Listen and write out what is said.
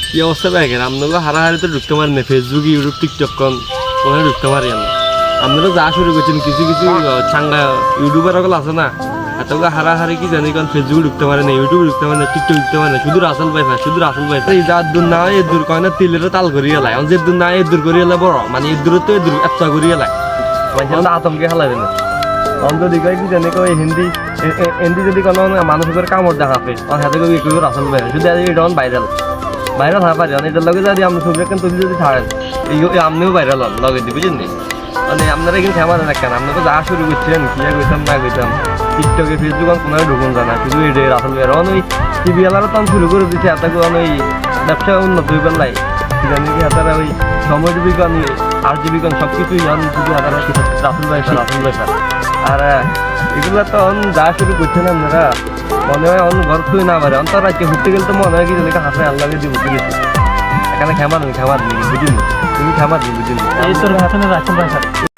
কি অবস্থা দেখেন আপনাকে হারাহারি তো ঢুকতে পারেন না, ফেসবুক ইউটিউব টিকটক কোনো ঢুকতে পারি না। আপনারা যা শুরু করছেন কিছু কিছু চাঙ্গা ইউটিউবার ওগুলো আছে না, এত হারাহারি কি জানি কারণ ফেসবুক ঢুকতে পারে না, ইউটিউব ঢুকতে পারে না, টিকটক ঢুকতে পারে না, শুধু রাসেল ভাই ভাই শুধু রাসেল ভাই এই যার দূর না এর দূর কয় না তিলেরও তাল করিয়ে এলাই, যে দূর না এর দূর করিয়ে এলাই বড় মানে এর দূরত্ব এর দূর এত করিয়ে এলাই মানে আতঙ্কে খেলাই না। যদি কয় কি জানি কয় হিন্দি হিন্দি যদি কোনো মানুষ করে কামড় দেখাবে হাতে কবি একটু রাসেল ভাই শুধু এটা ভাইরাল ভাইরাল হওয়া পারে এটার লগে যদি আপনি ছবি রাখেন তুমি যদি ছাড়েন এই আপনিও ভাইরাল হন লগে দিই বুঝেন নি। মানে আপনারা এখানে খেমার রাখেন আপনাকে যা শুরু করছেন কি কইতাম না কইতাম টিকটকে ফেসবুক কোনো ঢুকুন জানা শুধু এটা রাসেল ভাই ওই টিভি আলারও তখন শুরু করে দিচ্ছে এতকে ওই ব্যবসা উন্নত হয়ে পেলাই জানি কি হাতারা ওই সময় জীবিকন আর জীবিকন সব কিছুই শুধু হাতারা রাসেল ভাই আর এগুলো তো যা শুরু করছেন আপনারা মনে হয় ঘর তুই না পারে অন্তর রাজ্যে ঘুরতে গেলে তো মনে হয় কি জানি হাতে আল্লাহ দিয়ে ঘুরতে গেছে এখানে খেমার নেই বুঝিনি তুমি খেমার নেই বুঝিনি এই তোর হাতে রাসেল ভাই